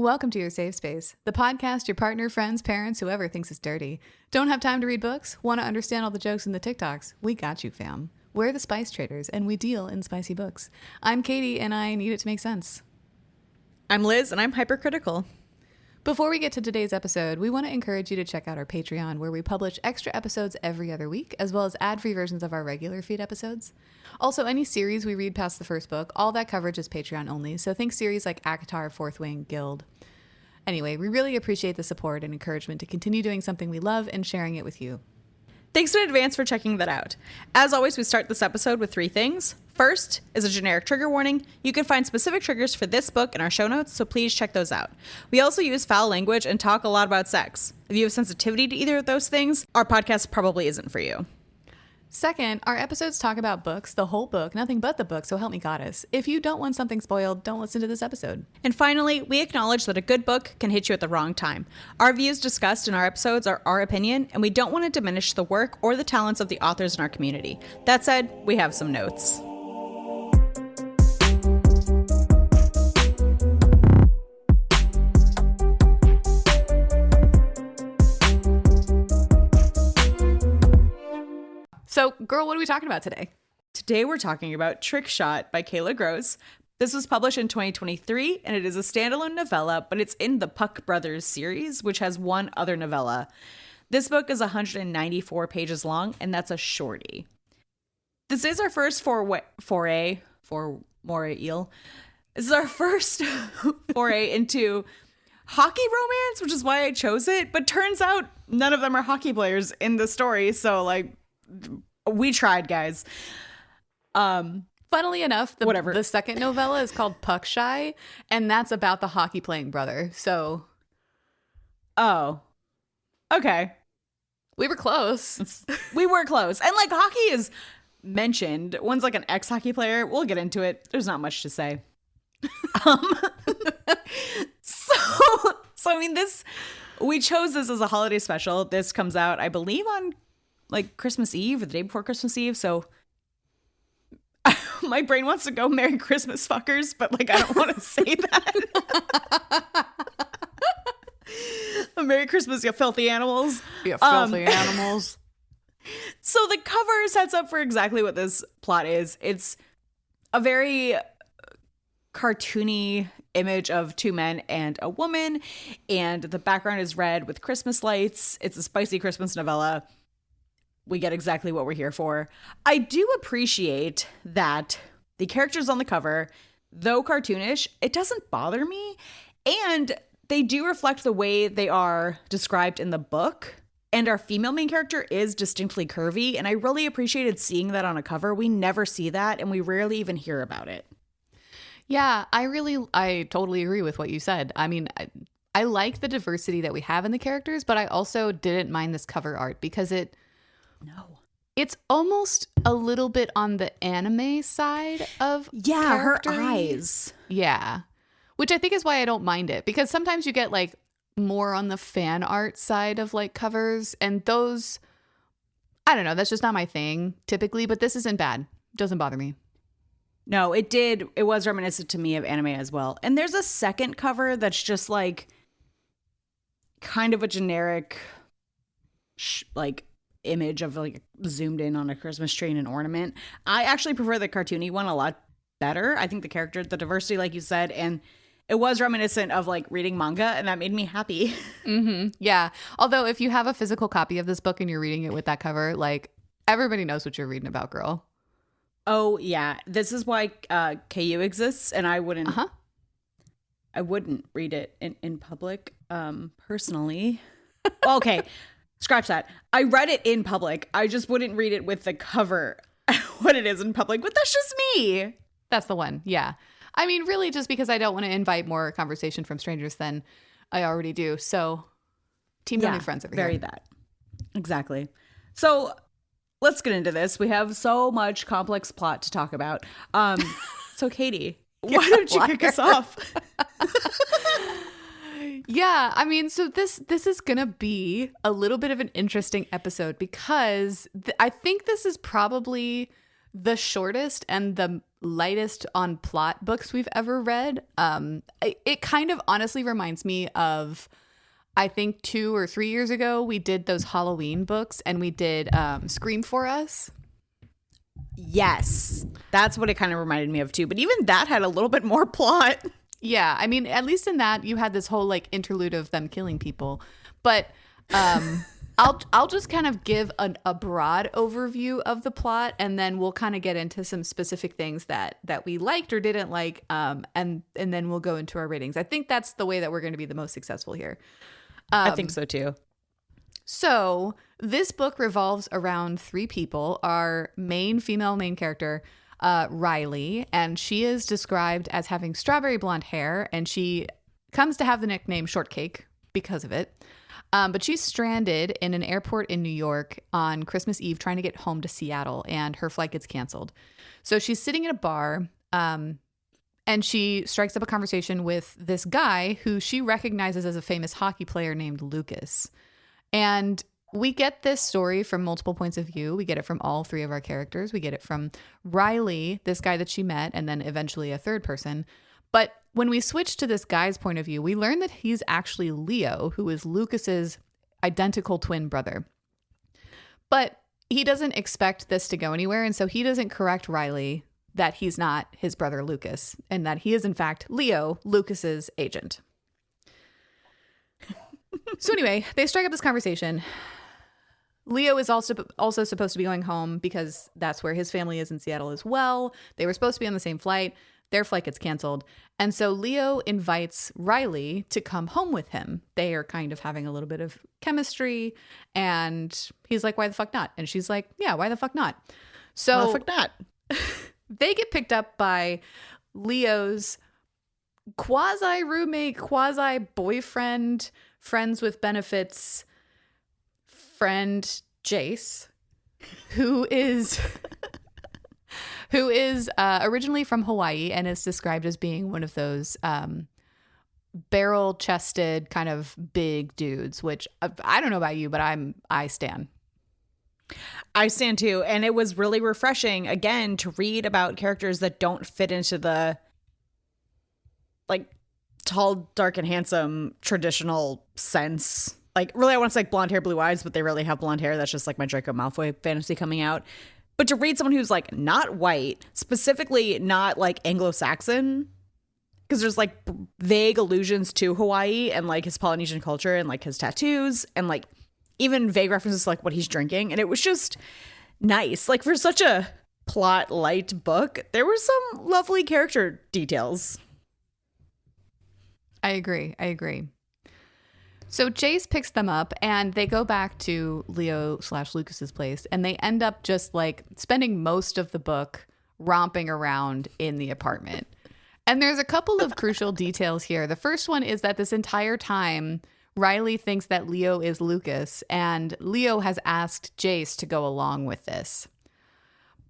Welcome to your safe space, the podcast your partner, friends, parents, whoever thinks it's dirty. Don't have time to read books? Want to understand all the jokes in the TikToks? We got you, fam. We're the Spice Traders, and we deal in spicy books. I'm Katie, and I need it to make sense. I'm Liz, and I'm hypercritical. Before we get to today's episode, we want to encourage you to check out our Patreon, where we publish extra episodes every other week, as well as ad-free versions of our regular feed episodes. Also, any series we read past the first book, all that coverage is Patreon only, so think series like ACOTAR, Fourth Wing, Guild. Anyway, we really appreciate the support and encouragement to continue doing something we love and sharing it with you. Thanks in advance for checking that out. As always, we start this episode with 3 things. First is a generic trigger warning. You can find specific triggers for this book in our show notes, so please check those out. We also use foul language and talk a lot about sex. If you have sensitivity to either of those things, our podcast probably isn't for you. Second, our episodes talk about books, the whole book, nothing but the book, so help me goddess. If you don't want something spoiled, don't listen to this episode. And finally, we acknowledge that a good book can hit you at the wrong time. Our views discussed in our episodes are our opinion, and we don't want to diminish the work or the talents of the authors in our community. That said, we have some notes. So, girl, what are we talking about today? Today we're talking about Trick Shot by Kayla Grosse. This was published in 2023, and it is a standalone novella, but it's in the Puck Brothers series, which has one other novella. This book is 194 pages long, and that's a shorty. This is our first foray into hockey romance, which is why I chose it, but turns out none of them are hockey players in the story, so, like, we tried, guys. Funnily enough, the second novella is called Puck Shy, and that's about the hockey playing brother. So, oh, okay, we were close. We were close, and like hockey is mentioned. One's like an ex-hockey player. We'll get into it. There's not much to say. So I mean, we chose this as a holiday special. This comes out, I believe, on like Christmas Eve or the day before Christmas Eve. So my brain wants to go Merry Christmas fuckers, but like I don't want to say that. Merry Christmas, you filthy animals. You filthy animals. So the cover sets up for exactly what this plot is. It's a very cartoony image of 2 men and a woman, and the background is red with Christmas lights. It's a spicy Christmas novella. We get exactly what we're here for. I do appreciate that the characters on the cover, though cartoonish, it doesn't bother me. And they do reflect the way they are described in the book. And our female main character is distinctly curvy. And I really appreciated seeing that on a cover. We never see that, and we rarely even hear about it. Yeah, I totally agree with what you said. I mean, I like the diversity that we have in the characters, but I also didn't mind this cover art because it's almost a little bit on the anime side of character. Her eyes. Yeah. Which I think is why I don't mind it, because sometimes you get like more on the fan art side of like covers, and those, I don't know, that's just not my thing typically, but this isn't bad. Doesn't bother me. No, it did. It was reminiscent to me of anime as well. And there's a second cover that's just like kind of a generic like image of like zoomed in on a Christmas tree and an ornament. I actually prefer the cartoony one a lot better. I think the diversity, like you said, and it was reminiscent of like reading manga, and that made me happy. Mm-hmm. Yeah. Although if you have a physical copy of this book and you're reading it with that cover, like everybody knows what you're reading about, girl. Oh yeah, this is why KU exists, and I wouldn't read it in public personally. Okay. Scratch that. I read it in public. I just wouldn't read it with the cover what it is in public, but that's just me. That's the one. Yeah. I mean, really just because I don't want to invite more conversation from strangers than I already do. So team only friends over here. Very that. Exactly. So let's get into this. We have so much complex plot to talk about. So Katie, why don't you kick us off? Yeah, I mean, so this is going to be a little bit of an interesting episode because I think this is probably the shortest and the lightest on plot books we've ever read. It kind of honestly reminds me of, I think 2 or 3 years ago, we did those Halloween books and we did Scream for Us. Yes, that's what it kind of reminded me of too. But even that had a little bit more plot. Yeah, I mean, at least in that you had this whole like interlude of them killing people. But I'll just kind of give a broad overview of the plot, and then we'll kind of get into some specific things that we liked or didn't like, and then we'll go into our ratings. I think that's the way that we're going to be the most successful here. I think so too. So this book revolves around 3 people. Our main character, Riley, and she is described as having strawberry blonde hair, and she comes to have the nickname Shortcake because of it. But she's stranded in an airport in New York on Christmas Eve trying to get home to Seattle, and her flight gets canceled. So she's sitting in a bar, and she strikes up a conversation with this guy who she recognizes as a famous hockey player named Lucas. And we get this story from multiple points of view. We get it from all 3 of our characters. We get it from Riley, this guy that she met, and then eventually a third person. But when we switch to this guy's point of view, we learn that he's actually Leo, who is Lucas's identical twin brother. But he doesn't expect this to go anywhere, and so he doesn't correct Riley that he's not his brother Lucas, and that he is in fact Leo, Lucas's agent. So anyway, they strike up this conversation. Leo is also supposed to be going home because that's where his family is in Seattle as well. They were supposed to be on the same flight. Their flight gets canceled. And so Leo invites Riley to come home with him. They are kind of having a little bit of chemistry. And he's like, why the fuck not? And she's like, yeah, why the fuck not? So why the fuck not? They get picked up by Leo's quasi-roommate, quasi-boyfriend, friends with benefits friend Jace, who is originally from Hawaii and is described as being one of those barrel-chested kind of big dudes, which I don't know about you, but I stan. I stand too. And it was really refreshing, again, to read about characters that don't fit into the like tall, dark, and handsome traditional sense. Like, really, I want to say like blonde hair, blue eyes, but they really have blonde hair. That's just like my Draco Malfoy fantasy coming out. But to read someone who's like not white, specifically not like Anglo-Saxon, because there's like vague allusions to Hawaii and like his Polynesian culture and like his tattoos and like even vague references to like what he's drinking. And it was just nice. Like, for such a plot light book, there were some lovely character details. I agree. So Jace picks them up and they go back to Leo/Lucas's place, and they end up just like spending most of the book romping around in the apartment. And there's a couple of crucial details here. The first one is that this entire time, Riley thinks that Leo is Lucas, and Leo has asked Jace to go along with this.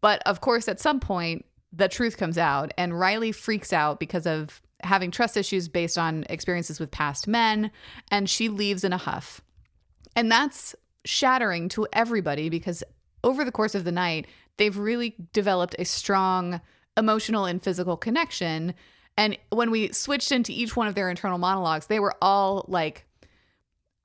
But of course, at some point, the truth comes out, and Riley freaks out because of having trust issues based on experiences with past men, and she leaves in a huff. And that's shattering to everybody because over the course of the night, they've really developed a strong emotional and physical connection. And when we switched into each one of their internal monologues, they were all like,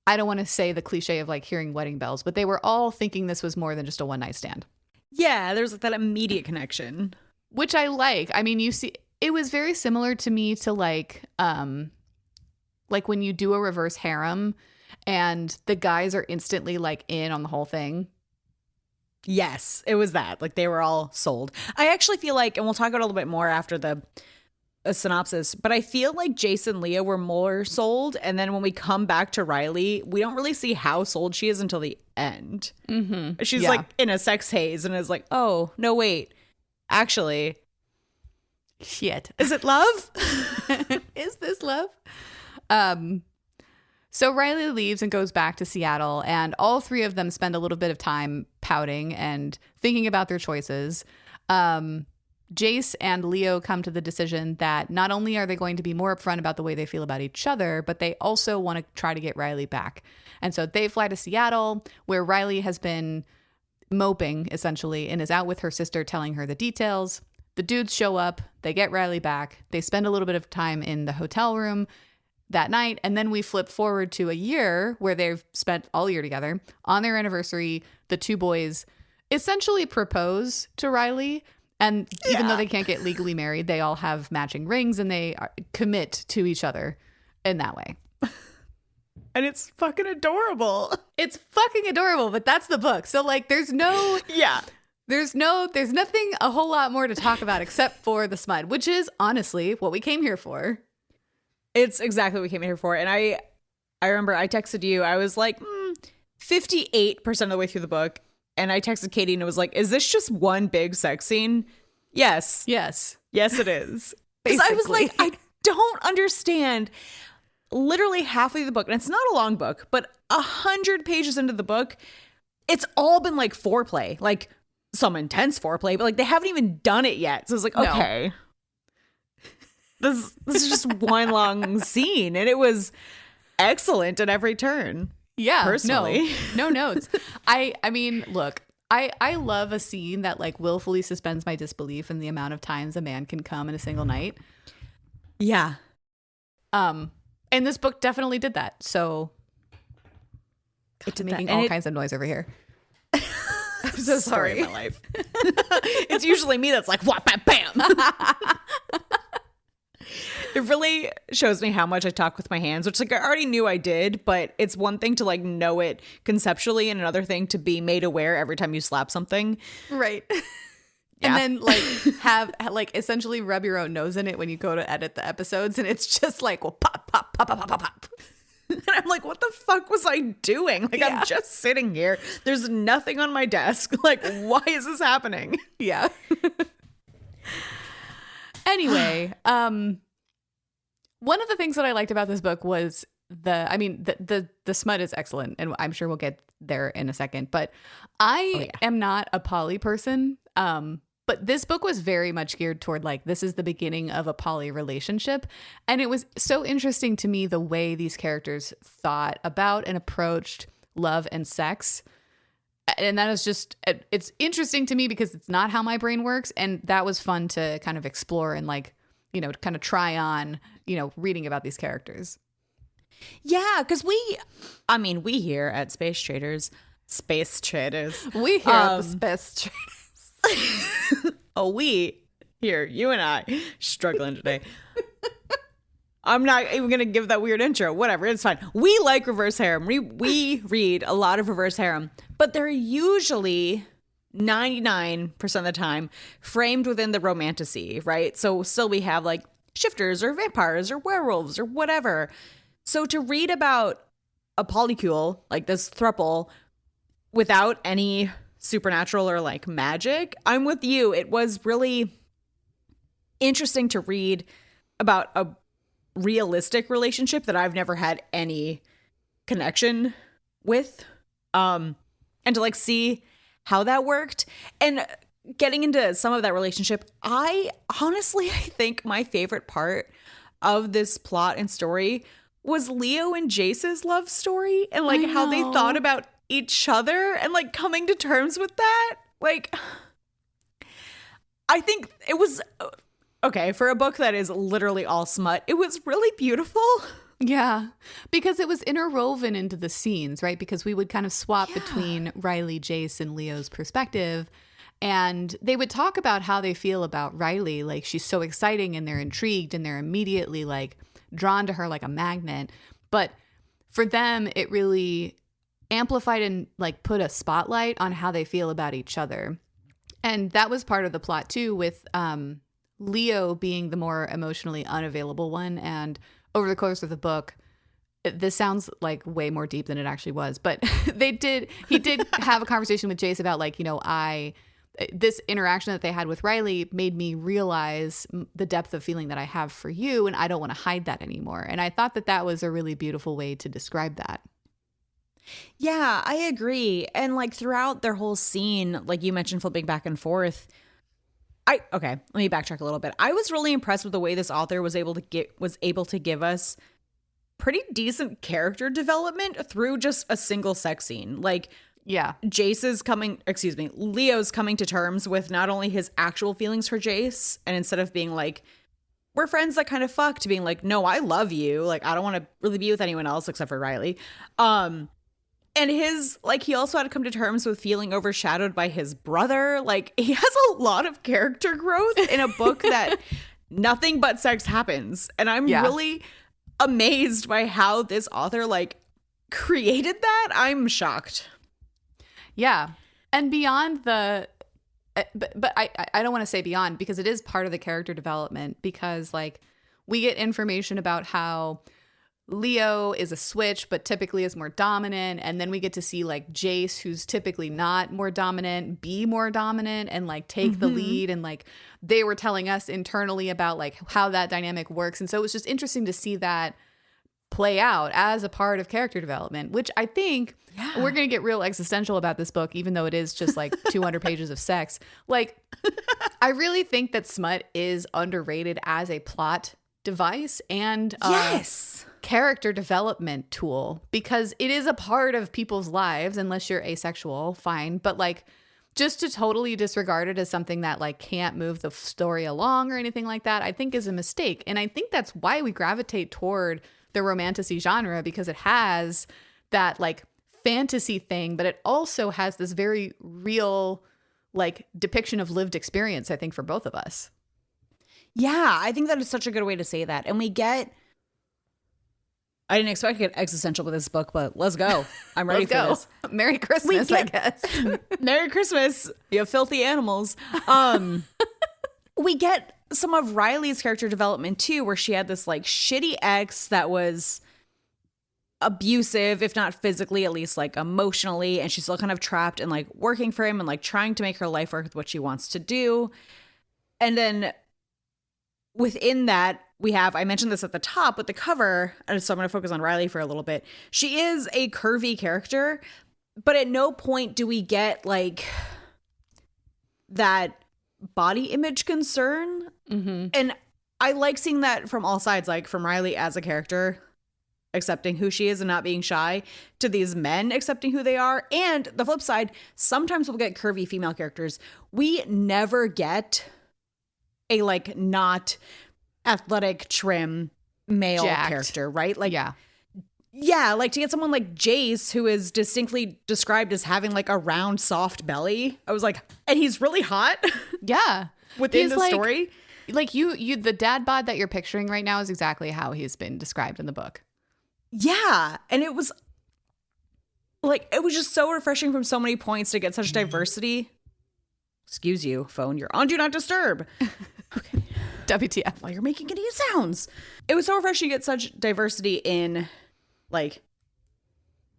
I don't want to say the cliche of like hearing wedding bells, but they were all thinking this was more than just a one-night stand. Yeah, there's like that immediate connection. Which I like. I mean, you see, it was very similar to me to like when you do a reverse harem and the guys are instantly like in on the whole thing. Yes, it was that. Like, they were all sold. I actually feel like, and we'll talk about it a little bit more after the synopsis, but I feel like Jace and Leah were more sold. And then when we come back to Riley, we don't really see how sold she is until the end. Mm-hmm. She's like in a sex haze and is like, oh, no, wait. Actually, shit. Is it love? Is this love? So Riley leaves and goes back to Seattle, and all 3 of them spend a little bit of time pouting and thinking about their choices. Jace and Leo come to the decision that not only are they going to be more upfront about the way they feel about each other, but they also want to try to get Riley back. And so they fly to Seattle, where Riley has been moping essentially and is out with her sister telling her the details. The dudes show up, they get Riley back, they spend a little bit of time in the hotel room that night, and then we flip forward to a year where they've spent all year together. On their anniversary, the two boys essentially propose to Riley, and even though they can't get legally married, they all have matching rings and they commit to each other in that way. And it's fucking adorable. It's fucking adorable, but that's the book. So like there's no there's nothing a whole lot more to talk about except for the smut, which is honestly what we came here for. It's exactly what we came here for. And I remember I texted you, I was like 58% of the way through the book. And I texted Katie and it was like, is this just one big sex scene? Yes. Yes. Yes, it is. Because I was like, I don't understand. Literally halfway through the book, and it's not a long book, but 100 pages into the book, it's all been like foreplay, like some intense foreplay, but like they haven't even done it yet. So it's like, okay, this is just one long scene, and it was excellent at every turn. Yeah, personally, no notes. I mean, look, I love a scene that like willfully suspends my disbelief in the amount of times a man can come in a single night. Yeah. And this book definitely did that. So it's making all kinds of noise over here. I'm so sorry. In my life. It's usually me that's like, whap, bam, bam. It really shows me how much I talk with my hands, which like I already knew I did, but it's one thing to like know it conceptually and another thing to be made aware every time you slap something. Right. And then like have like essentially rub your own nose in it when you go to edit the episodes, and it's just like, well, pop, pop, pop, pop, pop, pop. And I'm like, what the fuck was I doing? Like, I'm just sitting here. There's nothing on my desk. Like, why is this happening? Yeah. Anyway, one of the things that I liked about this book was the smut is excellent, and I'm sure we'll get there in a second, but I am not a poly person. But this book was very much geared toward like, this is the beginning of a poly relationship. And it was so interesting to me the way these characters thought about and approached love and sex. And that is just, it's interesting to me because it's not how my brain works. And that was fun to kind of explore and like, you know, kind of try on, you know, reading about these characters. Yeah, because we here at Space Traders, we here at the Space Traders. Oh, we here, you and I, struggling today. I'm not even gonna give that weird intro. Whatever, it's fine. We like reverse harem. We read a lot of reverse harem, but they're usually 99% of the time framed within the romantasy, right? So still we have like shifters or vampires or werewolves or whatever. So to read about a polycule like this throuple without any supernatural or like magic, I'm with you. It was really interesting to read about a realistic relationship that I've never had any connection with, and to like see how that worked. And getting into some of that relationship, I think my favorite part of this plot and story was Leo and Jace's love story, and like how they thought about each other and like coming to terms with that. Like, I think it was okay for a book that is literally all smut. It was really beautiful. Yeah, because it was interwoven into the scenes, right? Because we would kind of swap between Riley, Jace, and Leo's perspective. And they would talk about how they feel about Riley. Like, she's so exciting and they're intrigued and they're immediately like drawn to her like a magnet. But for them, it really amplified and like put a spotlight on how they feel about each other. And that was part of the plot too, with Leo being the more emotionally unavailable one. And over the course of the book, this sounds like way more deep than it actually was, but he did have a conversation with Jace about like, you know, this interaction that they had with Riley made me realize the depth of feeling that I have for you, and I don't want to hide that anymore. And I thought that was a really beautiful way to describe that. Yeah, I agree. And like throughout their whole scene, like you mentioned, flipping back and forth, let me backtrack a little bit. I was really impressed with the way this author was able to give us pretty decent character development through just a single sex scene. Like, Yeah. Leo's coming to terms with not only his actual feelings for Jace, and instead of being like, we're friends that kind of fuck, to being like, no, I love you. Like, I don't want to really be with anyone else except for Riley. And his, like, he also had to come to terms with feeling overshadowed by his brother. Like, he has a lot of character growth in a book that nothing but sex happens. And I'm really amazed by how this author, like, created that. I'm shocked. Yeah. And beyond the, but I don't want to say beyond, because it is part of the character development, because like we get information about how Leo is a switch, but typically is more dominant. And then we get to see like Jace, who's typically not more dominant, be more dominant and like take the lead. And like they were telling us internally about like how that dynamic works. And so it was just interesting to see that play out as a part of character development, which I think we're going to get real existential about this book, even though it is just like 200 pages of sex. Like, I really think that smut is underrated as a plot device and character development tool, because it is a part of people's lives, unless you're asexual, fine. But like, just to totally disregard it as something that like can't move the story along or anything like that, I think is a mistake. And I think that's why we gravitate toward the romantasy genre, because it has that like fantasy thing, but it also has this very real like depiction of lived experience, I think, for both of us. Yeah, I think that is such a good way to say that. And I didn't expect to get existential with this book, but let's go. I'm ready for this. Merry Christmas, I guess. Merry Christmas, you filthy animals. We get some of Riley's character development too, where she had this like shitty ex that was abusive, if not physically, at least like emotionally, and she's still kind of trapped and like working for him and like trying to make her life work with what she wants to do. And then within that, we have, I mentioned this at the top with the cover, and so I'm going to focus on Riley for a little bit. She is a curvy character, but at no point do we get like that body image concern. And I like seeing that from all sides, like from Riley as a character accepting who she is and not being shy, to these men accepting who they are. And the flip side, sometimes we'll get curvy female characters. We never get a like not athletic, trim male character, right? Like, yeah, like to get someone like Jace, who is distinctly described as having like a round, soft belly. I was like, and he's really hot. Yeah. Within the like, story. Like you, the dad bod that you're picturing right now is exactly how he's been described in the book. Yeah. And it was like, it was just so refreshing from so many points to get such diversity. Excuse you, phone, you're on Do Not Disturb. Okay. WTF. While you're making idiot sounds. It was so refreshing to get such diversity in like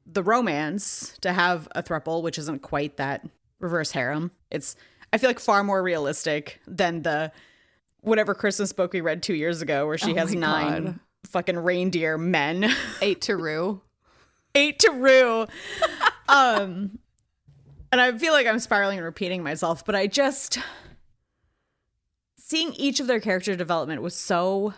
the romance, to have a throuple, which isn't quite that reverse harem. It's, I feel like, far more realistic than the whatever Christmas book we read 2 years ago where she has 9 fucking reindeer men. 8 to Rue. 8 to Rue. And I feel like I'm spiraling and repeating myself, but I just, seeing each of their character development was so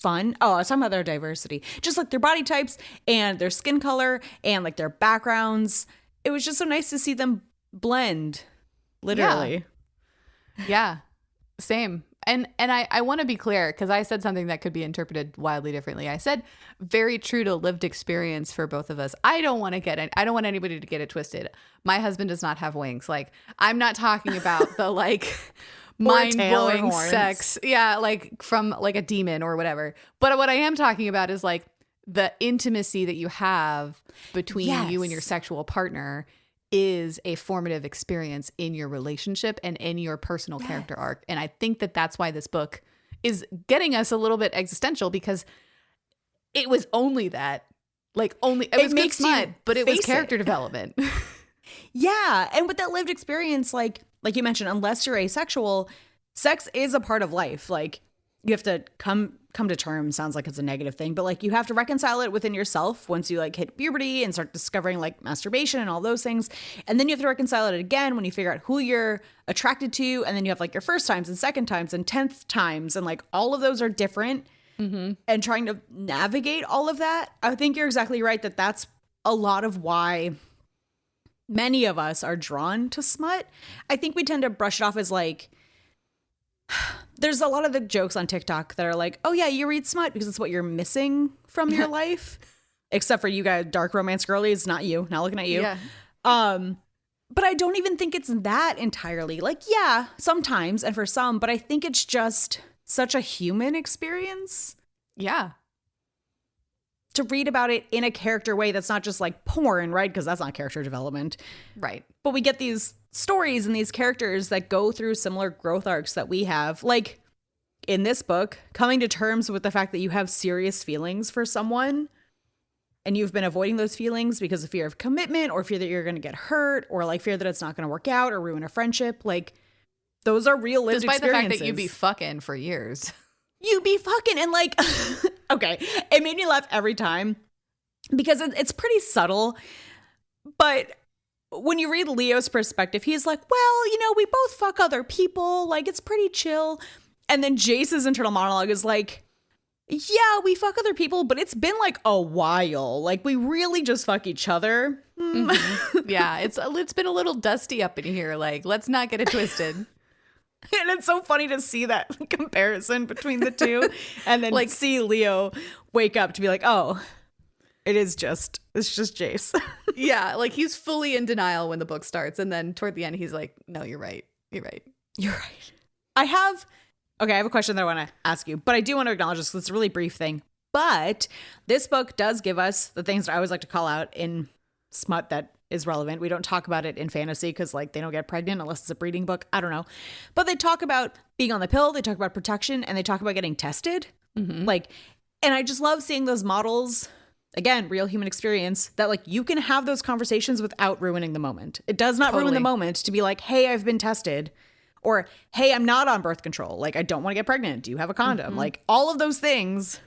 fun. Oh, I was talking about their diversity. Just like their body types and their skin color and like their backgrounds. It was just so nice to see them blend, literally. Yeah. Same. And I want to be clear, because I said something that could be interpreted wildly differently. I said very true to lived experience for both of us. I don't want anybody to get it twisted. My husband does not have wings. Like, I'm not talking about the like mind-blowing sex. Yeah, like from like a demon or whatever. But what I am talking about is like the intimacy that you have between you and your sexual partner is a formative experience in your relationship and in your personal character arc. And I think that that's why this book is getting us a little bit existential, because it was only that. Like, only it was good smut, but it was character development. Yeah. And with that lived experience, like you mentioned, unless you're asexual, sex is a part of life. Like, you have to come to terms, sounds like it's a negative thing, but like you have to reconcile it within yourself once you like hit puberty and start discovering like masturbation and all those things. And then you have to reconcile it again when you figure out who you're attracted to. And then you have like your first times and second times and 10th times. And like all of those are different. And trying to navigate all of that. I think you're exactly right that that's a lot of why many of us are drawn to smut. I think we tend to brush it off as like, there's a lot of the jokes on TikTok that are like, oh yeah, you read smut because it's what you're missing from your life. Except for you guys, dark romance girlies, not you, not looking at you. Yeah. But I don't even think it's that entirely. Like, yeah, sometimes and for some, but I think it's just such a human experience. Yeah. To read about it in a character way that's not just like porn, right? Because that's not character development. Right. But we get these stories and these characters that go through similar growth arcs that we have. Like in this book, coming to terms with the fact that you have serious feelings for someone and you've been avoiding those feelings because of fear of commitment or fear that you're going to get hurt or like fear that it's not going to work out or ruin a friendship. Like those are real lived Despite experiences. the fact that you be fucking for years. You be fucking and like, okay, it made me laugh every time because it's pretty subtle. But when you read Leo's perspective, he's like, well, you know, we both fuck other people. Like, it's pretty chill. And then Jace's internal monologue is like, yeah, we fuck other people, but it's been like a while. Like, we really just fuck each other. Mm-hmm. Yeah, it's been a little dusty up in here. Like, let's not get it twisted. And it's so funny to see that comparison between the two and then like see Leo wake up to be like, oh, it's just Jace. Yeah, like he's fully in denial when the book starts. And then toward the end, he's like, no, you're right. You're right. You're right. I have a question that I want to ask you, but I do want to acknowledge this because it's a really brief thing. But this book does give us the things that I always like to call out in smut that is relevant. We don't talk about it in fantasy because like they don't get pregnant unless it's a breeding book. I don't know. But they talk about being on the pill, they talk about protection, and they talk about getting tested. Mm-hmm. Like, and I just love seeing those models. Again, real human experience that like you can have those conversations without ruining the moment. It does not ruin the moment to be like, hey, I've been tested, or hey, I'm not on birth control. Like, I don't want to get pregnant. Do you have a condom? Mm-hmm. Like, all of those things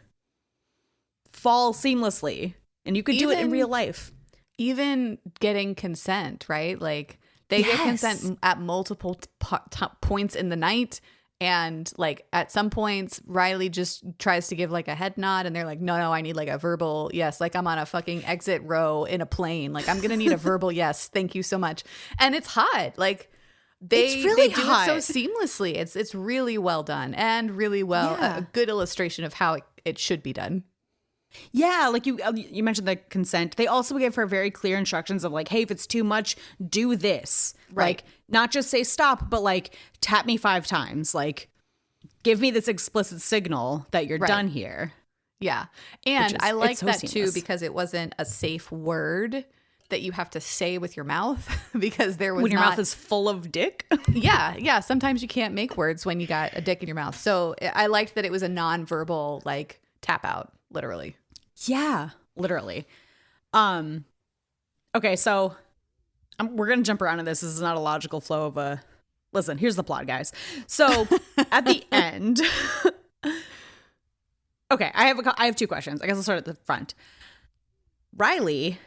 fall seamlessly, and you could do it in real life. Even getting consent, right? Like they get consent at multiple points in the night. And like at some points, Riley just tries to give like a head nod and they're like, no, I need like a verbal yes. Like I'm on a fucking exit row in a plane. Like I'm going to need a verbal yes. Thank you so much. And it's hot. Like they do it so seamlessly. It's really well done and really well, a good illustration of how it should be done. Yeah, like you mentioned the consent. They also give her very clear instructions of like, hey, if it's too much, do this. Right. Like, not just say stop, but like tap me 5 times. Like, give me this explicit signal that you're done here. Yeah. And I like that seamless. too because it wasn't a safe word that you have to say with your mouth because there was when your mouth is full of dick. Yeah. Sometimes you can't make words when you got a dick in your mouth. So I liked that it was a nonverbal like tap out, literally. Yeah, literally. Okay, so we're going to jump around in this. This is not a logical flow of a... Listen, here's the plot, guys. So at the end... Okay, I have 2 questions. I guess I'll start at the front. Riley,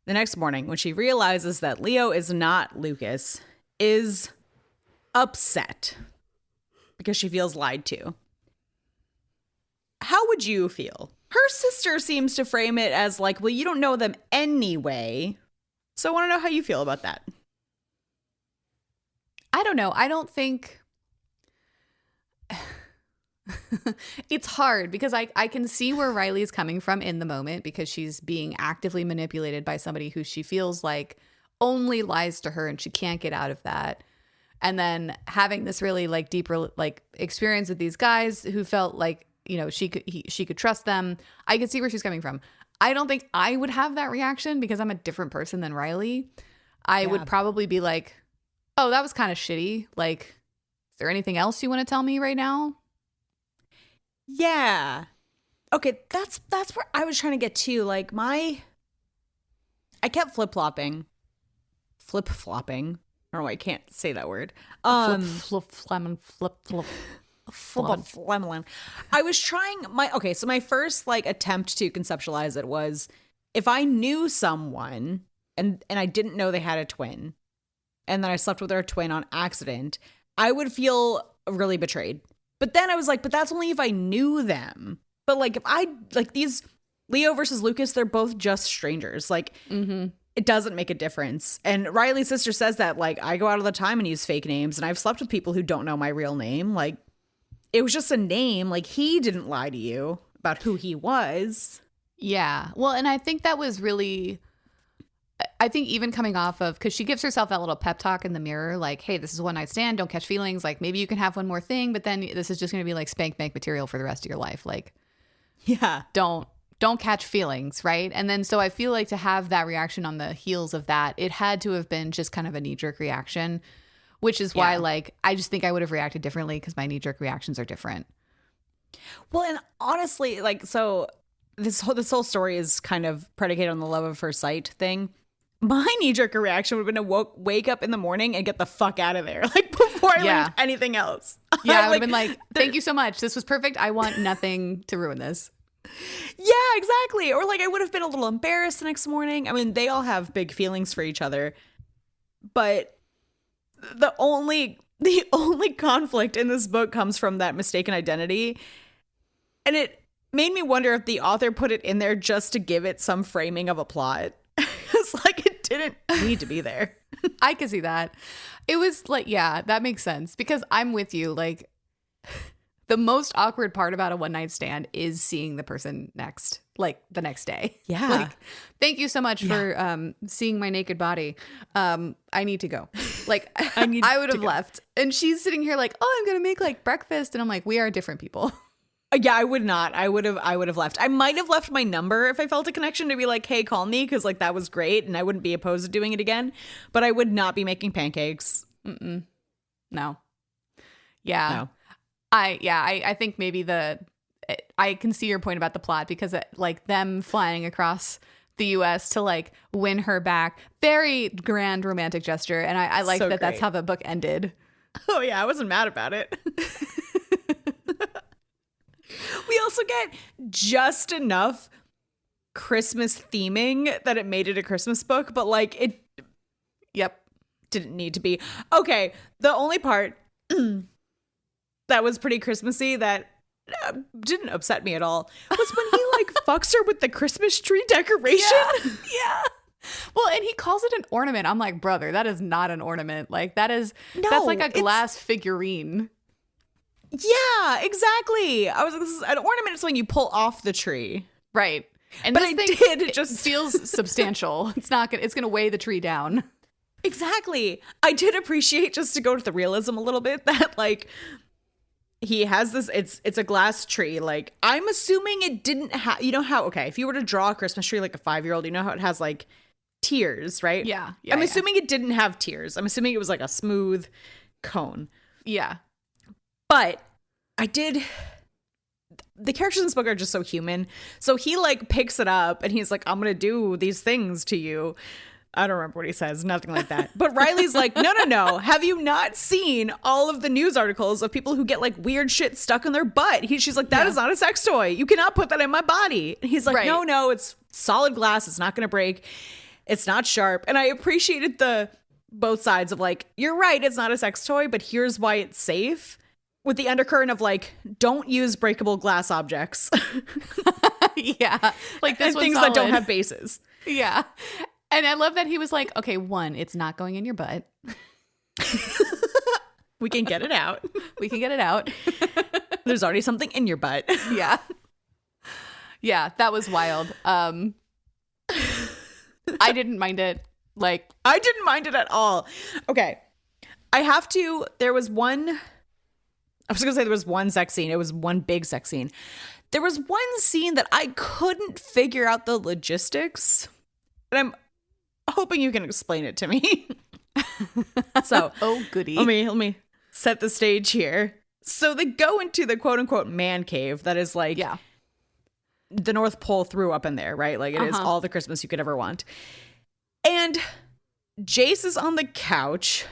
the next morning, when she realizes that Leo is not Lucas, is upset because she feels lied to. How would you feel? Her sister seems to frame it as like, well, you don't know them anyway. So I want to know how you feel about that. I don't know. I don't think... It's hard because I can see where Riley's coming from in the moment because she's being actively manipulated by somebody who she feels like only lies to her and she can't get out of that. And then having this really like deeper like experience with these guys who felt like, you know, she could trust them. I could see where she's coming from. I don't think I would have that reaction because I'm a different person than Riley. I would probably be like, oh, that was kind of shitty. Like, is there anything else you want to tell me right now? Yeah. Okay, that's where I was trying to get to. Like I kept flip-flopping. I don't know why I can't say that word. I was trying so my first like attempt to conceptualize it was if I knew someone and I didn't know they had a twin and then I slept with their twin on accident, I would feel really betrayed. But then I was like, but that's only if I knew them. But like if I like these Leo versus Lucas, they're both just strangers. Like it doesn't make a difference. And Riley's sister says that, like, I go out all the time and use fake names, and I've slept with people who don't know my real name. Like, it was just a name. Like, he didn't lie to you about who he was. Yeah. Well, and I think that was really, I think even coming off of, because she gives herself that little pep talk in the mirror, like, hey, this is a one night stand, don't catch feelings. Like, maybe you can have one more thing, but then this is just going to be like spank bank material for the rest of your life. Like, yeah, don't catch feelings, right? And then so I feel like to have that reaction on the heels of that, it had to have been just kind of a knee-jerk reaction, which is why like I just think I would have reacted differently because my knee-jerk reactions are different. Well, and honestly, like, so this whole story is kind of predicated on the love of first sight thing. My knee-jerk reaction would have been to wake up in the morning and get the fuck out of there, like, before I learned anything else. Yeah, I would have been like, thank you so much. This was perfect. I want nothing to ruin this. Yeah, exactly. Or like I would have been a little embarrassed the next morning. I mean, they all have big feelings for each other, but the only conflict in this book comes from that mistaken identity. And it made me wonder if the author put it in there just to give it some framing of a plot. It's like it didn't need to be there. I could see that. It was like, yeah, that makes sense because I'm with you. Like, the most awkward part about a one night stand is seeing the person next, like the next day. Yeah. Like, thank you so much for seeing my naked body. I need to go. Like, I would have left. And she's sitting here like, oh, I'm going to make like breakfast. And I'm like, we are different people. Yeah, I would not. I would have left. I might have left my number if I felt a connection to be like, hey, call me. Cause like that was great. And I wouldn't be opposed to doing it again, but I would not be making pancakes. No. Yeah. No. I think maybe I can see your point about the plot because like them flying across the US to like win her back, very grand romantic gesture. And I like so that great. That's how the book ended. Oh yeah, I wasn't mad about it. We also get just enough Christmas theming that it made it a Christmas book, but like it didn't need to be. Okay, the only part that was pretty Christmassy that didn't upset me at all was when he like fucks her with the Christmas tree decoration. Yeah. Well, and he calls it an ornament. I'm like, brother, that is not an ornament. Like that's like a glass figurine. Yeah, exactly. I was like, this is an ornament is something you pull off the tree. Right. And but it just feels substantial. It's gonna weigh the tree down. Exactly. I did appreciate, just to go to the realism a little bit, that like he has this, it's a glass tree. Like, I'm assuming it didn't have, you know how, okay, if you were to draw a Christmas tree like a 5-year-old, you know how it has like tiers, right? Yeah. I'm assuming it didn't have tiers. I'm assuming it was like a smooth cone. Yeah. But the characters in this book are just so human. So he like picks it up and he's like, I'm going to do these things to you. I don't remember what he says. Nothing like that. But Riley's like, no. Have you not seen all of the news articles of people who get like weird shit stuck in their butt? She's like, that is not a sex toy. You cannot put that in my body. And he's like, no, it's solid glass. It's not going to break. It's not sharp. And I appreciated the both sides of like, you're right. It's not a sex toy, but here's why it's safe. With the undercurrent of like, don't use breakable glass objects. Yeah. Like this and things that don't have bases. Yeah. And I love that he was like, okay, 1, it's not going in your butt. We can get it out. We can get it out. There's already something in your butt. Yeah. Yeah, that was wild. I didn't mind it. Like, I didn't mind it at all. Okay. There was one sex scene. It was one big sex scene. There was one scene that I couldn't figure out the logistics. And I'm hoping you can explain it to me. So, oh goody. Let me set the stage here. So they go into the quote unquote man cave that is like the North Pole threw up in there, right? Like it is all the Christmas you could ever want. And Jace is on the couch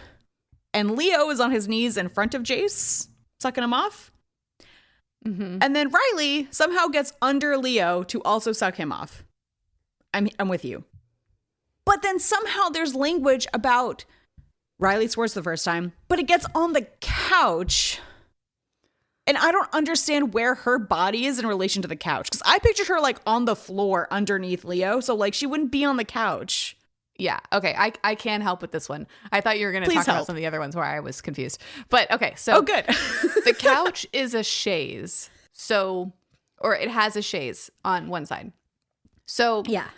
and Leo is on his knees in front of Jace, sucking him off. Mm-hmm. And then Riley somehow gets under Leo to also suck him off. I'm with you. But then somehow there's language about Riley swears the first time, but it gets on the couch. And I don't understand where her body is in relation to the couch. Because I pictured her like on the floor underneath Leo. So like she wouldn't be on the couch. Yeah. Okay. I can help with this one. I thought you were going to Please talk about help. some of the other ones where I was confused. But okay. So Oh, good. the couch is a chaise. So, or it has a chaise on one side. So, Yeah.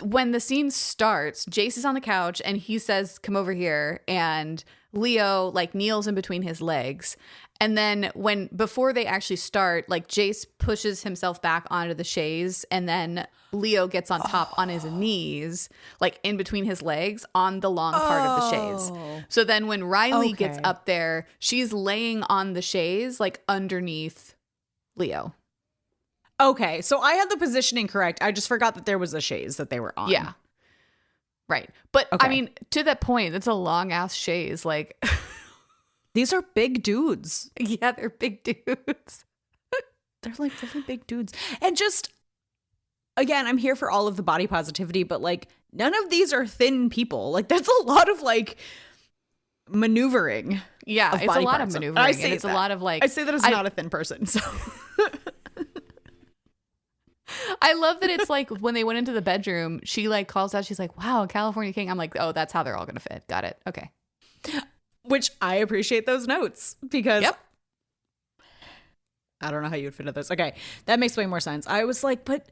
when the scene starts, Jace is on the couch and he says, "Come over here." And Leo like kneels in between his legs. And then before they actually start, like Jace pushes himself back onto the chaise and then Leo gets on top on his knees, like in between his legs on the long part of the chaise. So then when Riley gets up there, she's laying on the chaise, like underneath Leo. Okay, so I had the positioning correct. I just forgot that there was a chaise that they were on. Yeah. Right. But Okay. I mean, to that point, it's a long ass chaise. Like, These are big dudes. yeah, they're big dudes. They're like really big dudes. And just, again, I'm here for all of the body positivity, but like none of these are thin people. Like that's a lot of like maneuvering. Yeah, of it's a body lot of parts. maneuvering. I And say it's a that. lot of like. I say that as not a thin person. So I love that it's like when they went into the bedroom, she like calls out, she's like, "Wow, California King." I'm like, "Oh, that's how they're all gonna fit." Got it. Okay. which I appreciate those notes because Yep. I don't know how you would fit in those. Okay, that makes way more sense. I was like, but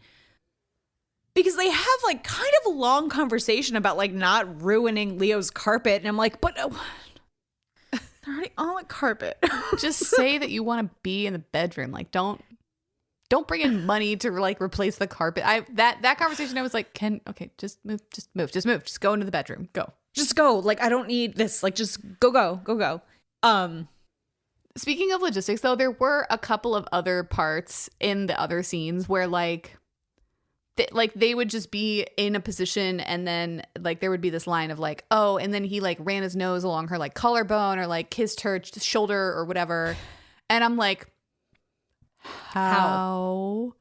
because they have like kind of a long conversation about like not ruining Leo's carpet, and I'm like, but they're already on the carpet. Just say that you want to be in the bedroom. Like, don't bring in money to like replace the carpet. That conversation, I was like, just move, just go into the bedroom, go. Just go. Like, I don't need this. Like, just go. Speaking of logistics, though, there were a couple of other parts in the other scenes where like they would just be in a position and then like there would be this line of like, oh, and then he like ran his nose along her like collarbone or like kissed her shoulder or whatever. And I'm like, how?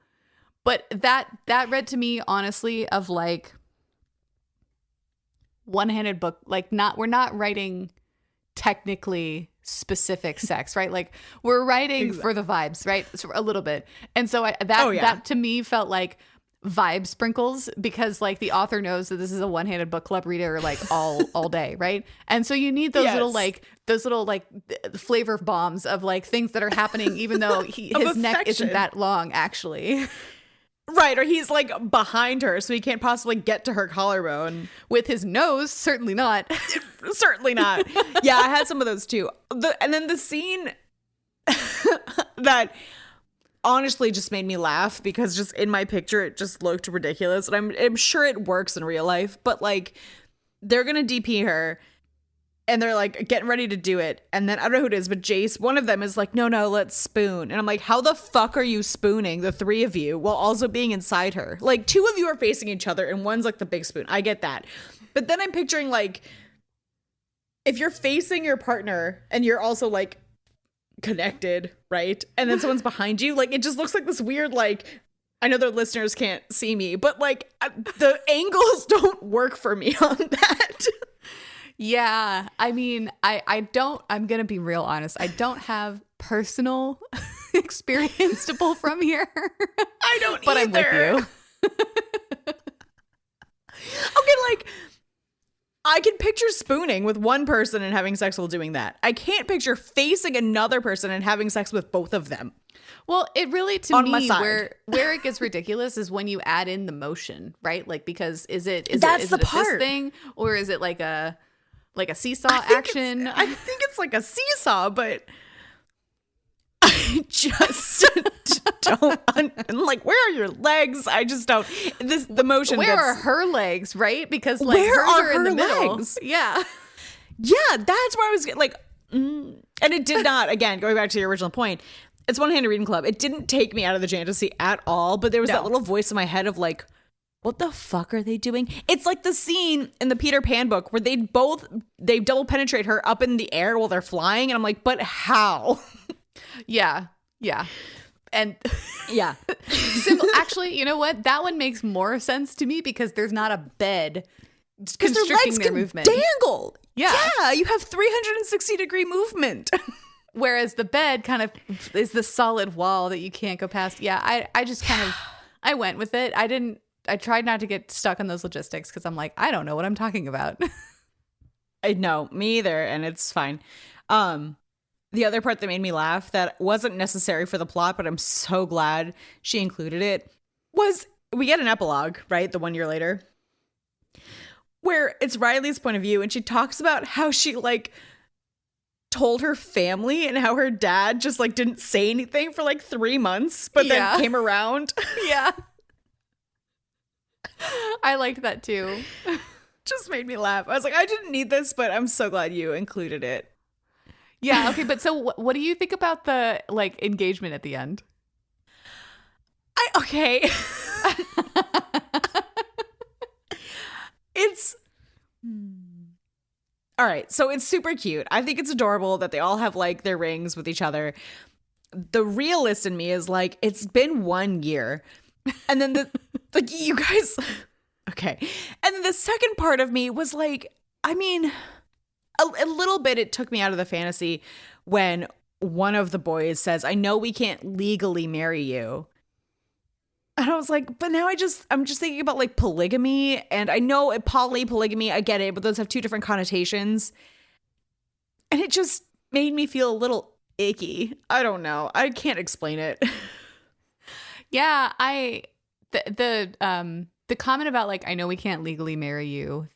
But that read to me honestly of like one-handed book, like we're not writing technically specific sex, right? Like we're writing for the vibes, right? So a little bit. And so that to me felt like vibe sprinkles because like the author knows that this is a one-handed book club reader like all day, right? And so you need those little flavor bombs of like things that are happening even though his neck isn't that long actually. Right, or he's like behind her so he can't possibly get to her collarbone. With his nose, certainly not. Certainly not. Yeah, I had some of those too. And then the scene that honestly just made me laugh because just in my picture it just looked ridiculous, and I'm sure it works in real life, but like they're gonna DP her and they're like getting ready to do it, and then I don't know who it is, but Jace, one of them is like, no, let's spoon. And I'm like, how the fuck are you spooning the three of you while also being inside her? Like two of you are facing each other and one's like the big spoon. I get that, but then I'm picturing like if you're facing your partner and you're also like connected, right? And then someone's behind you, like it just looks like this weird, like, I know the listeners can't see me, but like the angles don't work for me on that. Yeah, I mean, I'm going to be real honest. I don't have personal experience to pull from here. I don't but either. I'm with you. Okay, like I can picture spooning with one person and having sex while doing that. I can't picture facing another person and having sex with both of them. Well, it really, to on my me, side. where it gets ridiculous is when you add in the motion, right? Like, because is it a part. fist thing or is it like a seesaw action? I think it's like a seesaw, but I just don't. I'm like, where are your legs? I just don't. The motion. Where are her legs, right? Because like where hers are in her the middle. legs? Yeah. Yeah, that's where I was like, and it did not. Again, going back to your original point, it's one-handed reading club. It didn't take me out of the fantasy at all, but there was that little voice in my head of like, what the fuck are they doing? It's like the scene in the Peter Pan book where they double penetrate her up in the air while they're flying, and I'm like, but how? Yeah. And Yeah. actually, you know what? That one makes more sense to me because there's not a bed Because their constricting legs their can movement. dangle. Yeah. Yeah, you have 360-degree movement. Whereas the bed kind of is the solid wall that you can't go past. Yeah, I just kind of I went with it. I didn't tried not to get stuck on those logistics because I'm like, I don't know what I'm talking about. I know, me either, and it's fine. The other part that made me laugh that wasn't necessary for the plot, but I'm so glad she included it, was we get an epilogue, right? The 1 year later, where it's Riley's point of view, and she talks about how she like told her family and how her dad just like didn't say anything for like 3 months, but then came around. Yeah. I liked that too. Just made me laugh. I was like, I didn't need this, but I'm so glad you included it. Yeah. Okay. But so what do you think about the like engagement at the end? Okay. It's all right. So it's super cute. I think it's adorable that they all have like their rings with each other. The realist in me is like, it's been 1 year. And then like you guys. Okay. And then the second part of me was like, I mean, a little bit it took me out of the fantasy when one of the boys says, I know we can't legally marry you. And I was like, but now I'm just thinking about like polygamy, and I know polygamy, I get it, but those have two different connotations. And it just made me feel a little icky. I don't know. I can't explain it. Yeah, the comment about like, I know we can't legally marry you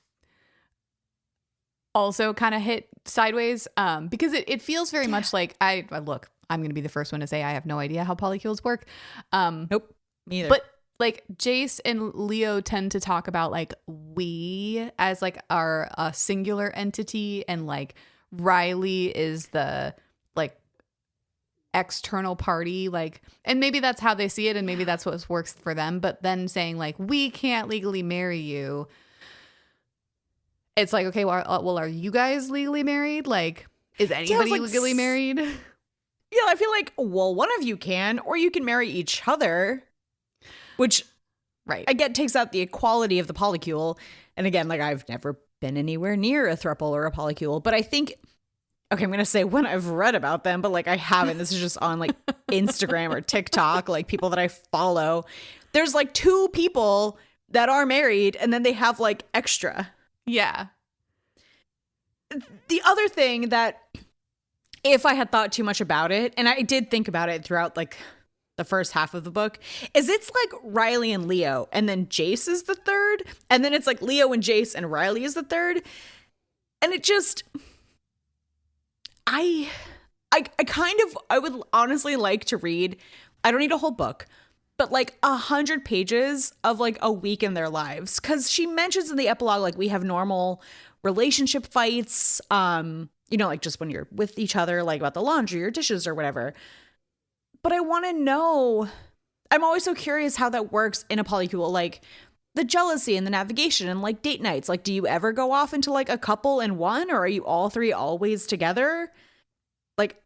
also kind of hit sideways because it feels very much like I'm going to be the first one to say I have no idea how polycules work. Nope. Me either. But like Jace and Leo tend to talk about like we as like our singular entity, and like Riley is the like external party, like, and maybe that's how they see it, and maybe that's what works for them. But then saying like we can't legally marry you, it's like, okay, well, are you guys legally married? Like, is anybody legally married? Yeah, I feel like, well, one of you can, or you can marry each other. Which, right, I get takes out the equality of the polycule. And again, like I've never been anywhere near a throuple or a polycule, but I think, okay, I'm going to say when I've read about them, but like I haven't. This is just on like Instagram or TikTok, like people that I follow. There's like 2 people that are married, and then they have like extra. Yeah. The other thing that, if I had thought too much about it, and I did think about it throughout like the first half of the book, is it's like Riley and Leo, and then Jace is the third, and then it's like Leo and Jace and Riley is the third, and it just, I would honestly like to read, I don't need a whole book, but like 100 pages of like a week in their lives, because she mentions in the epilogue like we have normal relationship fights, like just when you're with each other, like about the laundry or dishes or whatever. But I want to know, I'm always so curious how that works in a polycule, like the jealousy and the navigation and like date nights. Like, do you ever go off into like a couple in one, or are you all 3 always together? Like,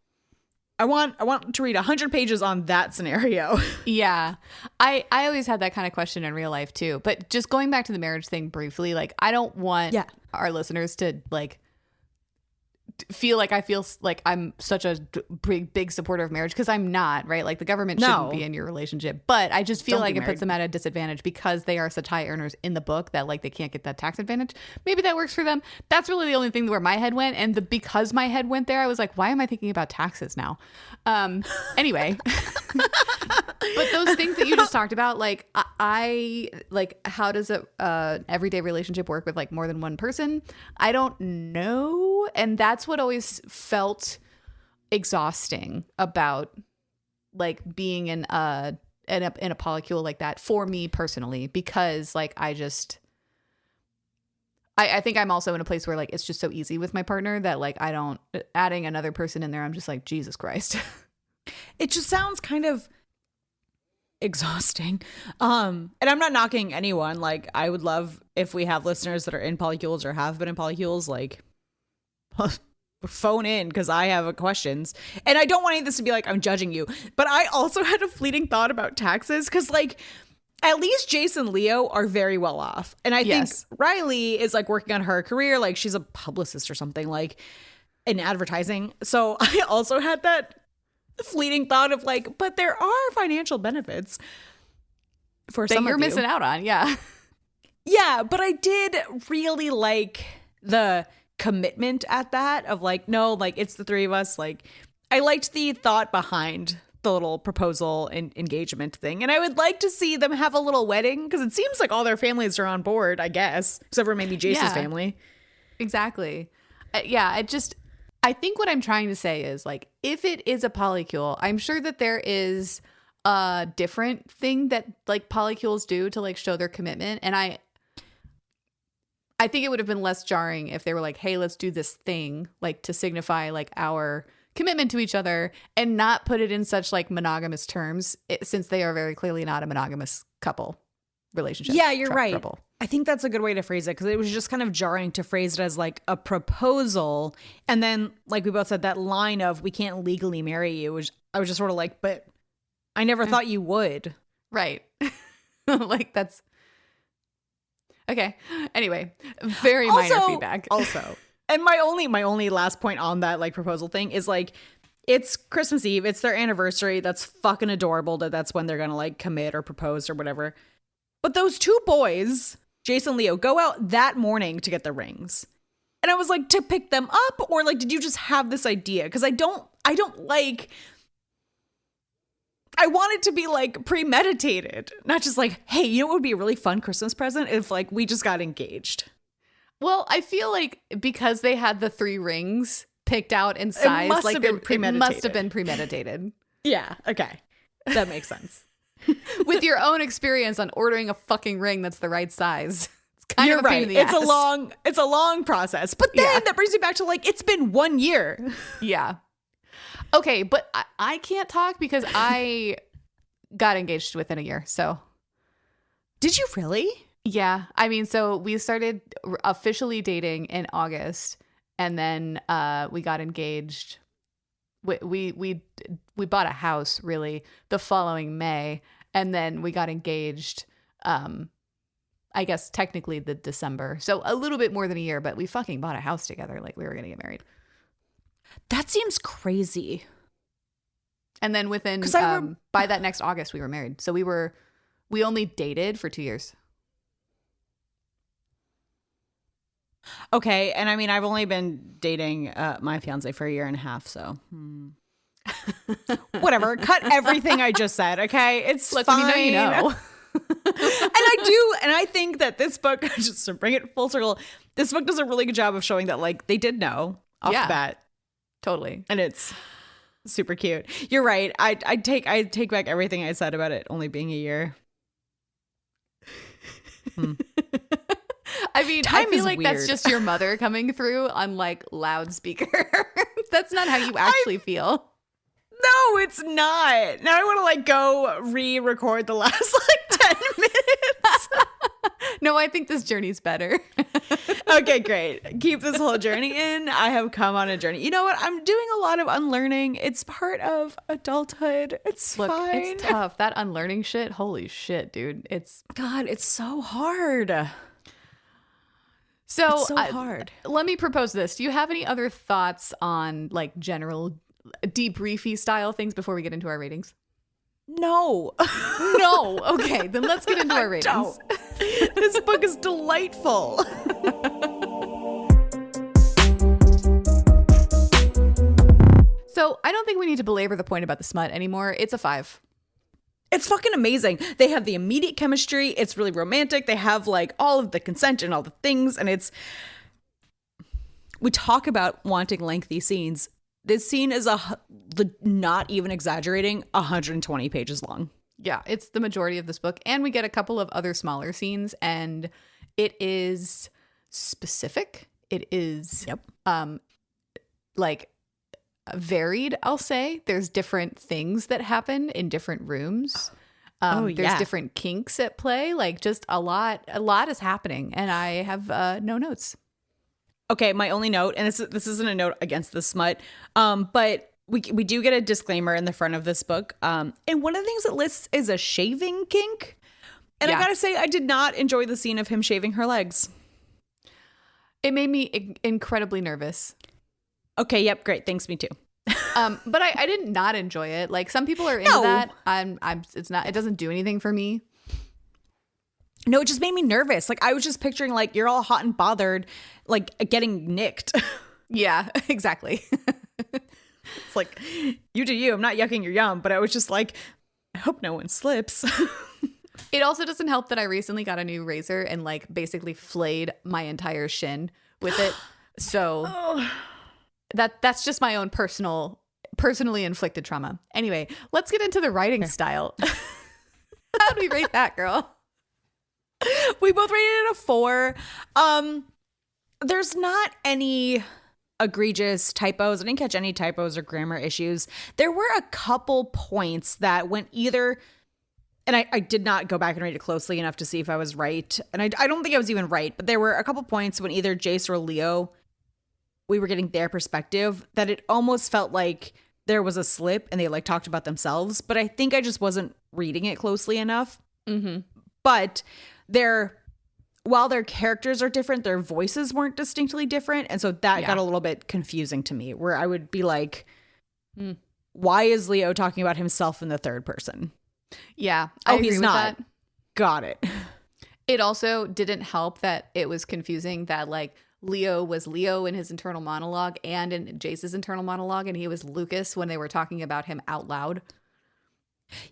I want to read 100 pages on that scenario. Yeah. I always had that kind of question in real life too. But just going back to the marriage thing briefly, like I don't want our listeners to like feel like I feel like I'm such a big supporter of marriage, because I'm not, right? Like the government shouldn't be in your relationship, but I just feel like it puts them at a disadvantage because they are such high earners in the book that like they can't get that tax advantage. Maybe that works for them. That's really the only thing where my head went, and because my head went there, I was like, why am I thinking about taxes now? Anyway. But those things that you just talked about, like I like, how does a everyday relationship work with like more than one person? I don't know, and that's what always felt exhausting about like being in a polycule like that for me personally, because like I think I'm also in a place where like it's just so easy with my partner that like I don't, adding another person in there, I'm just like, Jesus Christ. It just sounds kind of exhausting. And I'm not knocking anyone. Like I would love if we have listeners that are in polycules or have been in polycules, like phone in, because I have questions. And I don't want any of this to be like I'm judging you, but I also had a fleeting thought about taxes, because like at least Jace and Leo are very well off, and I think Riley is like working on her career, like she's a publicist or something, like in advertising. So I also had that fleeting thought of like, but there are financial benefits for that some you're of you. missing out on. Yeah. Yeah, but I did really like the commitment at that of like, no, like it's the three of us. Like I liked the thought behind the little proposal and engagement thing. And I would like to see them have a little wedding because it seems like all their families are on board, I guess, except for maybe Jace's family. Exactly. I think what I'm trying to say is like, if it is a polycule, I'm sure that there is a different thing that like polycules do to like show their commitment. And I think it would have been less jarring if they were like, hey, let's do this thing like to signify like our commitment to each other and not put it in such like monogamous terms since they are very clearly not a monogamous couple relationship. Yeah, you're right. Trouble. I think that's a good way to phrase it because it was just kind of jarring to phrase it as like a proposal. And then like we both said that line of we can't legally marry you, which I was just sort of like, but I never thought you would. Right. Like that's okay. Anyway, very minor feedback. Also, and my only last point on that like proposal thing is like it's Christmas Eve, it's their anniversary. That's fucking adorable that's when they're gonna like commit or propose or whatever. But those two boys, Jace and Leo, go out that morning to get the rings. And I was like, to pick them up, or like did you just have this idea? Because I don't like, I want it to be like premeditated, not just like, hey, you know what would be a really fun Christmas present if like we just got engaged. Well, I feel like because they had the 3 rings picked out in size, must like have been it must have been premeditated. Yeah, okay. That makes sense. With your own experience on ordering a fucking ring that's the right size. It's kind You're of a pain right. in the It's ass. it's a long process. But then that brings me back to like it's been 1 year. Yeah. Okay, but I can't talk because I got engaged within a year. So Did you really? yeah, I mean, so we started officially dating in August, and then we got engaged. We bought a house really the following May, and then we got engaged. I guess technically the December, so a little bit more than a year, but we fucking bought a house together, like we were gonna get married. That seems crazy. And then within by that next August, we were married. So we only dated for 2 years. Okay, and I mean, I've only been dating my fiance for a year and a half, so whatever. Cut everything I just said. Okay, it's Look, fine. when you know. And I think that this book, just to bring it full circle, this book does a really good job of showing that like they did know off the bat, totally, and it's super cute. You're right. I take back everything I said about it only being a year. I mean, I feel like that's just your mother coming through on like loudspeaker. That's not how you actually feel. No, it's not. Now I want to like go re-record the last like 10 minutes. No, I think this journey's better. Okay, great. Keep this whole journey in. I have come on a journey. You know what? I'm doing a lot of unlearning. It's part of adulthood. It's fine. It's tough. That unlearning shit. Holy shit, dude. God, it's so hard. So, it's so hard. Let me propose this. Do you have any other thoughts on like general debriefy style things before we get into our ratings? No. No. Okay, then let's get into our ratings. This book is delightful. So I don't think we need to belabor the point about the smut anymore. It's a 5. It's fucking amazing. They have the immediate chemistry. It's really romantic. They have like all of the consent and all the things. And we talk about wanting lengthy scenes. This scene is not even exaggerating, 120 pages long. Yeah, it's the majority of this book. And we get a couple of other smaller scenes, and it is specific. It is like varied, I'll say. There's different things that happen in different rooms. There's different kinks at play. Like just a lot is happening, and I have no notes. Okay, my only note, and this isn't a note against the smut, but we do get a disclaimer in the front of this book. And one of the things it lists is a shaving kink. And I gotta say, I did not enjoy the scene of him shaving her legs. It made me incredibly nervous. Okay, yep, great. Thanks, me too. But I did not enjoy it. Like some people are into that. It doesn't do anything for me. No, it just made me nervous. Like, I was just picturing, like, you're all hot and bothered, like, getting nicked. Yeah, exactly. It's like, you do you. I'm not yucking your yum. But I was just like, I hope no one slips. It also doesn't help that I recently got a new razor and like basically flayed my entire shin with it. So that's just my own personally inflicted trauma. Anyway, let's get into the writing style. How do we rate that, girl? We both rated it a 4. There's not any egregious typos. I didn't catch any typos or grammar issues. There were a couple points that went either, and I did not go back and read it closely enough to see if I was right. And I don't think I was even right, but there were a couple points when either Jace or Leo, we were getting their perspective, that it almost felt like there was a slip and they like talked about themselves. But I think I just wasn't reading it closely enough. Mm-hmm. But while their characters are different, their voices weren't distinctly different. And so that got a little bit confusing to me, where I would be like, why is Leo talking about himself in the third person? Yeah. I agree he's with not. That. Got it. It also didn't help that it was confusing that like Leo was Leo in his internal monologue and in Jace's internal monologue, and he was Lucas when they were talking about him out loud.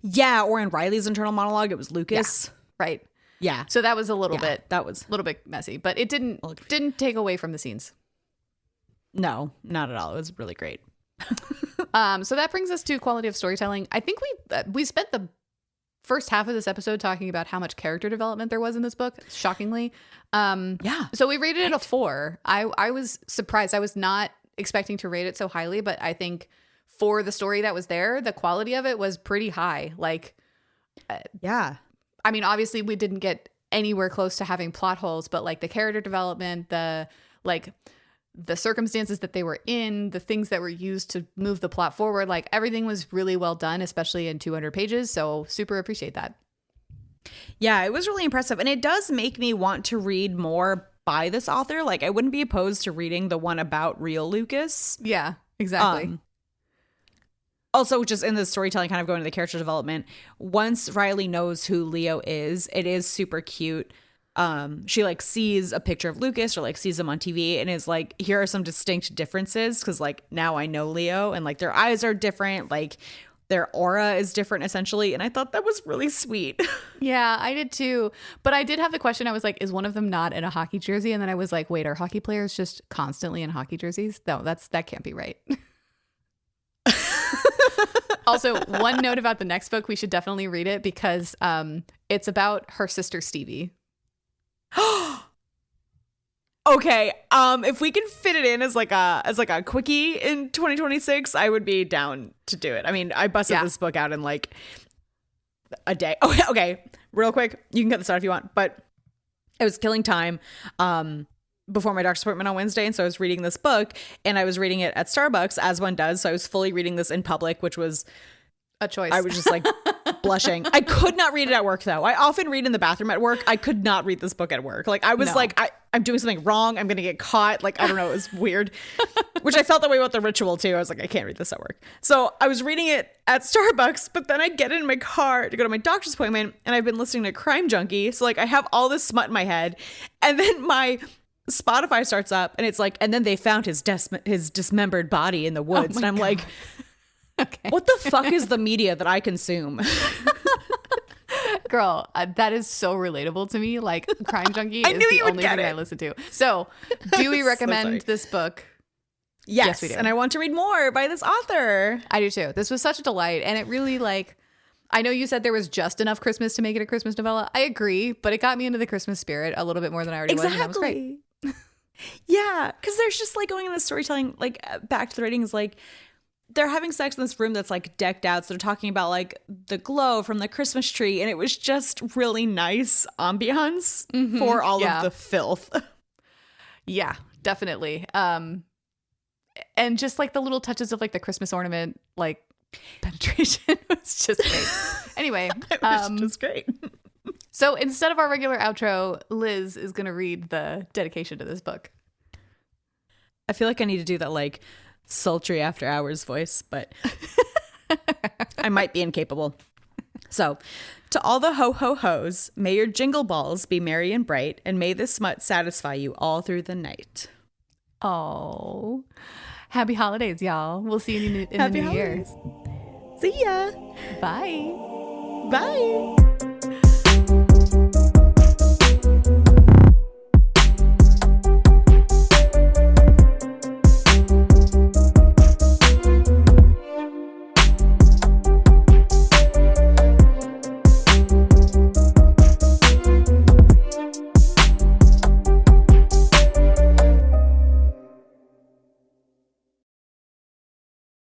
Yeah, or in Riley's internal monologue, it was Lucas. Yeah, right. Yeah. So that was a little bit messy, but it didn't take away from the scenes. No, not at all. It was really great. So that brings us to quality of storytelling. I think we spent the first half of this episode talking about how much character development there was in this book, shockingly. Yeah. So we rated it a 4. I was surprised. I was not expecting to rate it so highly, but I think for the story that was there, the quality of it was pretty high. Like, yeah. I mean, obviously we didn't get anywhere close to having plot holes, but like the character development, the circumstances that they were in, the things that were used to move the plot forward, like everything was really well done, especially in 200 pages. So super appreciate that. Yeah, it was really impressive. And it does make me want to read more by this author. Like, I wouldn't be opposed to reading the one about real Lucas. Yeah, exactly. Also, just in the storytelling, kind of going to the character development, once Riley knows who Leo is, it is super cute. She like sees a picture of Lucas or like sees him on TV and is like, here are some distinct differences, because like now I know Leo, and like their eyes are different, like their aura is different essentially. And I thought that was really sweet. Yeah, I did too. But I did have the question. I was like, is one of them not in a hockey jersey? And then I was like, wait, are hockey players just constantly in hockey jerseys? No, that can't be right. Also, one note about the next book, we should definitely read it because it's about her sister Stevie. Okay, if we can fit it in as like a quickie in 2026, I would be down to do it. I mean, I busted this book out in like a day. Okay, real quick, you can cut this out if you want, but I was killing time before my doctor's appointment on Wednesday, and so I was reading this book, and I was reading it at Starbucks, as one does. So I was fully reading this in public, which was a choice. I was just like blushing. I could not read it at work, though. I often read in the bathroom at work. I could not read this book at work. Like, I was like, I'm doing something wrong. I'm going to get caught. Like, I don't know. It was weird. Which I felt that way about the ritual, too. I was like, I can't read this at work. So I was reading it at Starbucks, but then I get in my car to go to my doctor's appointment, and I've been listening to Crime Junkie. So, like, I have all this smut in my head. And then my Spotify starts up, and it's like, and then they found his dismembered body in the woods. And I'm like, okay, what the fuck is the media that I consume? Girl, that is so relatable to me. Like, Crime Junkie is the only thing I listen to. So, do we recommend this book? Yes, we do. And I want to read more by this author. I do too. This was such a delight, and it really, like, I know you said there was just enough Christmas to make it a Christmas novella. I agree, but it got me into the Christmas spirit a little bit more than I already was, and that was great. Yeah, because there's just like going in the storytelling, like back to the ratings, like they're having sex in this room that's like decked out. So they're talking about like the glow from the Christmas tree, and it was just really nice ambiance for all of the filth. Yeah, definitely. And just like the little touches of like the Christmas ornament, like penetration was just great. Anyway, it was just great. So instead of our regular outro, Liz is going to read the dedication to this book. I feel like I need to do that like sultry after hours voice, but I might be incapable. So, to all the ho-ho-hos, may your jingle balls be merry and bright, and may this smut satisfy you all through the night. Oh, happy holidays, y'all. We'll see you in the new year. See ya. Bye. Bye.